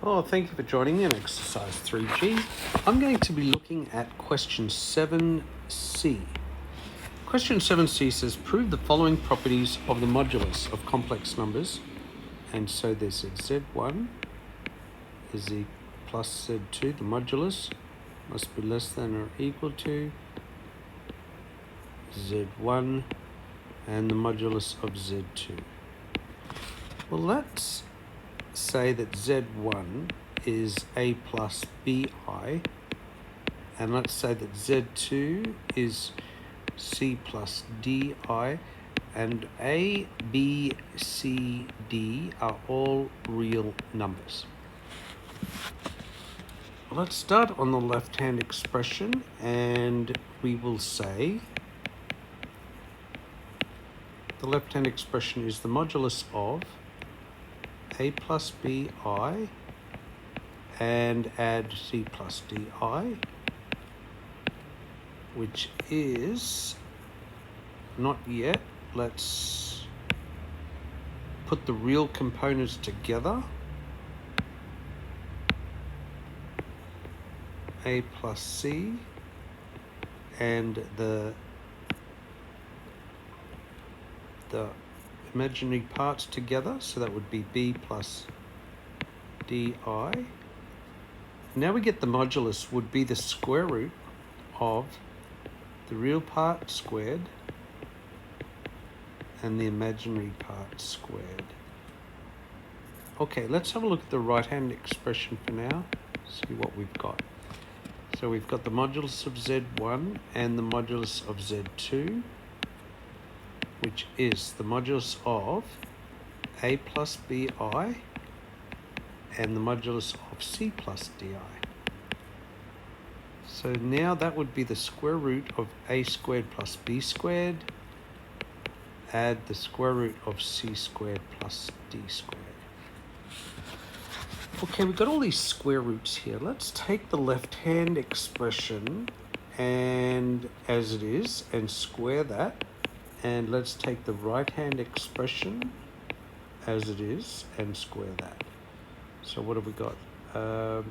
Oh, thank you for joining me in exercise 3G. I'm going to be looking at question 7C. Question 7C says, prove the following properties of the modulus of complex numbers. And so this is Z1 is the plus Z2, the modulus must be less than or equal to Z1 and the modulus of Z2. Well, let's say that Z1 is A plus BI, and let's say that Z2 is C plus DI, and A, B, C, D are all real numbers. Let's start on the left-hand expression, and we will say the left-hand expression is the modulus of A plus BI and add C plus DI, which is not yet. Let's put the real components together. A plus C and the imaginary parts together, so that would be B plus DI. Now we get the modulus would be the square root of the real part squared and the imaginary part squared. Okay, let's have a look at the right-hand expression for now, see what we've got. So we've got the modulus of Z1 and the modulus of Z2, which is the modulus of A plus BI and the modulus of C plus DI. So now that would be the square root of A squared plus B squared, add the square root of C squared plus D squared. Okay, we've got all these square roots here. Let's take the left-hand expression and as it is and square that. And let's take the right-hand expression as it is and square that. So what have we got? That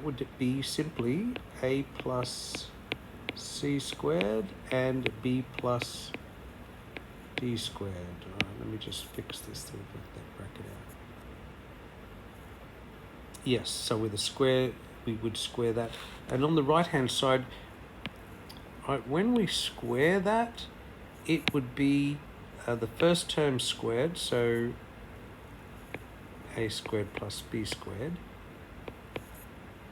would be simply A plus C squared and B plus D squared. All right, let me just fix this to work that bracket out. Yes, so with a square, we would square that. And on the right-hand side, right, when we square that, it would be the first term squared, so A squared plus B squared.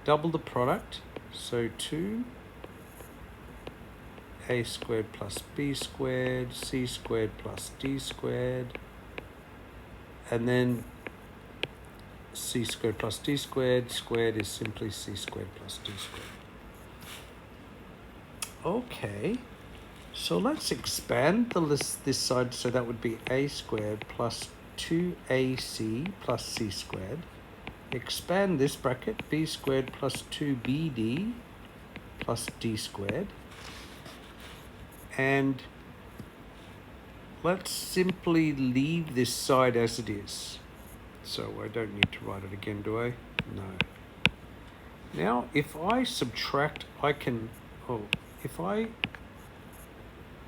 Double the product, so 2 A squared plus B squared, C squared plus D squared, and then C squared plus D squared. Squared is simply C squared plus D squared. Okay, so let's expand the list this side, so that would be A squared plus 2AC plus C squared. Expand this bracket, B squared plus 2BD plus D squared. And let's simply leave this side as it is. So I don't need to write it again, do I? No. Now, if I subtract, I can, if I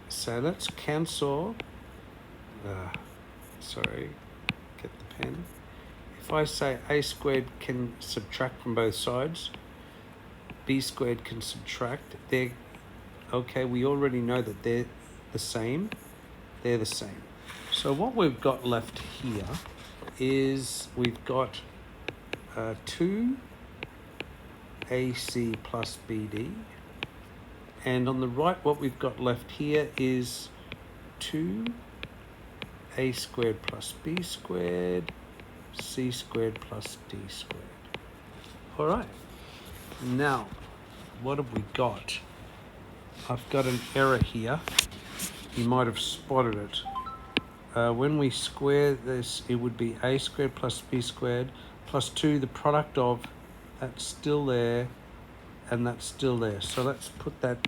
say, let's cancel, sorry, get the pen. If I say A squared can subtract from both sides, B squared can subtract, okay, we already know that they're the same. They're the same. So what we've got left here is we've got 2 AC plus BD, and on the right what we've got left here is 2 A squared plus B squared, C squared plus D squared. All right, now what have we got? I've got an error here. You might have spotted it. When we square this, it would be A squared plus B squared plus 2, the product of, that's still there, and that's still there. So let's put that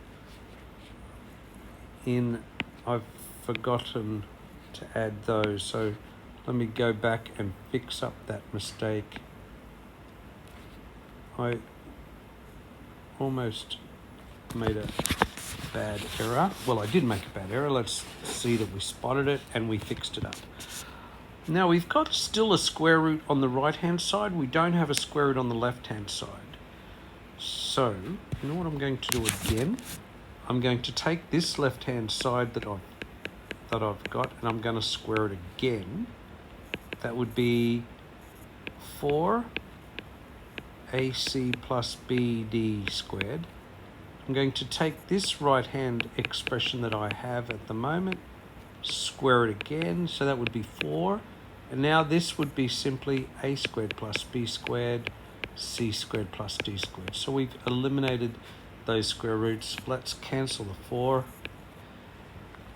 in. I've forgotten to add those. So let me go back and fix up that mistake. I almost made a bad error. Well, I did make a bad error. Let's see that we spotted it and we fixed it up. Now we've got still a square root on the right hand side. We don't have a square root on the left hand side. So, you know what I'm going to do again? I'm going to take this left hand side that I've got and I'm going to square it again. That would be 4ac plus bd squared. I'm going to take this right hand expression that I have at the moment, square it again, so that would be 4. And now this would be simply a squared plus b squared, c squared plus d squared. So we've eliminated those square roots. Let's cancel the 4.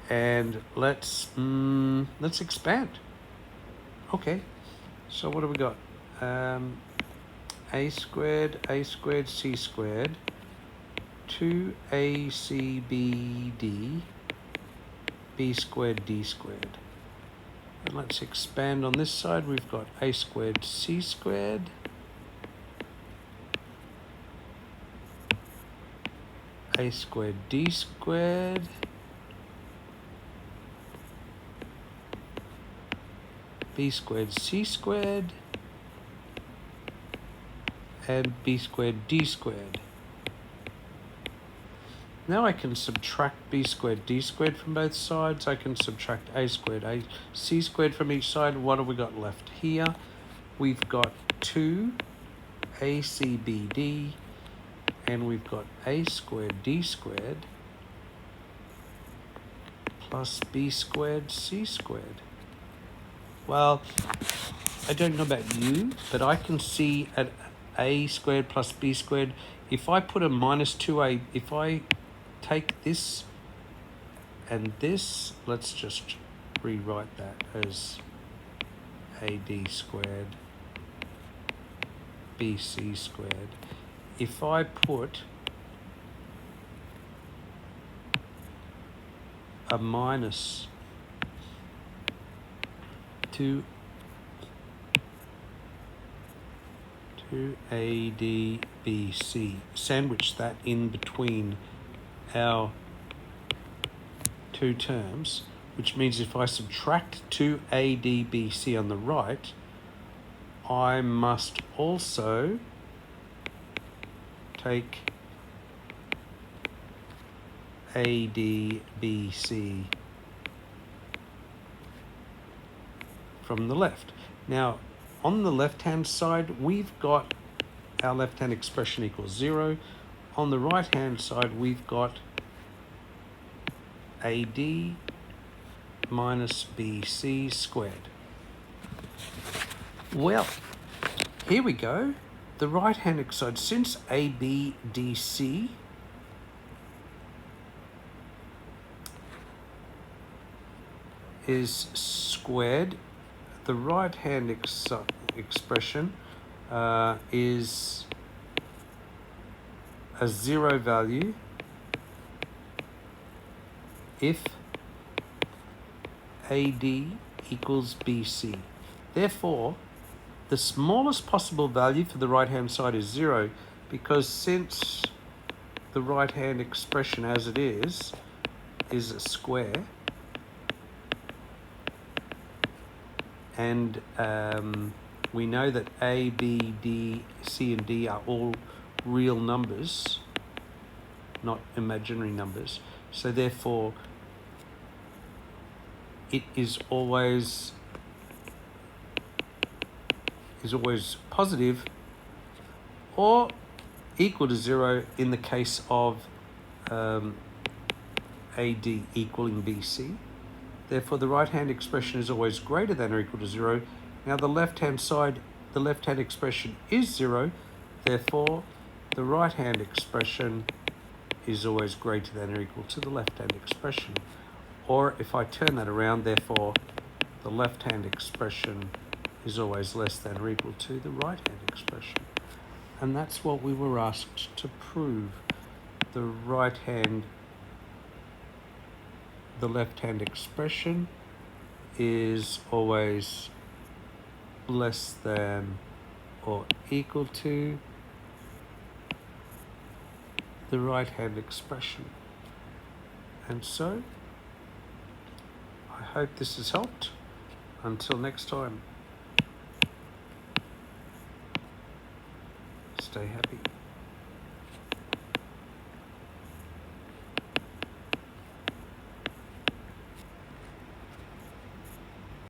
And let's expand. Okay, so what have we got? A squared, c squared, 2acbd, b squared, d squared. And let's expand on this side. We've got a squared, c squared, a squared, d squared, b squared, c squared, and b squared, d squared. Now I can subtract b squared, d squared from both sides. I can subtract a squared, c squared from each side. What have we got left here? We've got 2acbd, and we've got a squared, d squared, plus b squared, c squared. Well, I don't know about you, but I can see at a squared plus b squared, if I put a minus 2a, if I take this and this, let's just rewrite that as ad squared, bc squared. If I put a minus 2adbc, sandwich that in between our two terms, which means if I subtract 2adbc on the right, I must also take adbc from the left. Now, on the left-hand side, we've got our left-hand expression equals 0. On the right-hand side, we've got AD minus BC squared. Well, here we go. The right-hand side, since ABDC is squared, the right-hand expression is a 0 value if AD equals BC. Therefore, the smallest possible value for the right-hand side is 0, because since the right-hand expression as it is a square, and we know that A, B, D, C, and D are all real numbers, not imaginary numbers. So therefore, it is always positive or equal to 0 in the case of AD equaling BC. Therefore, the right-hand expression is always greater than or equal to 0. Now, the left-hand side, the left-hand expression is 0. Therefore, the right-hand expression is always greater than or equal to the left-hand expression. Or if I turn that around, therefore, the left-hand expression is always less than or equal to the right-hand expression. And that's what we were asked to prove. The left-hand expression is always less than or equal to the right-hand expression. And so, I hope this has helped. Until next time, stay happy.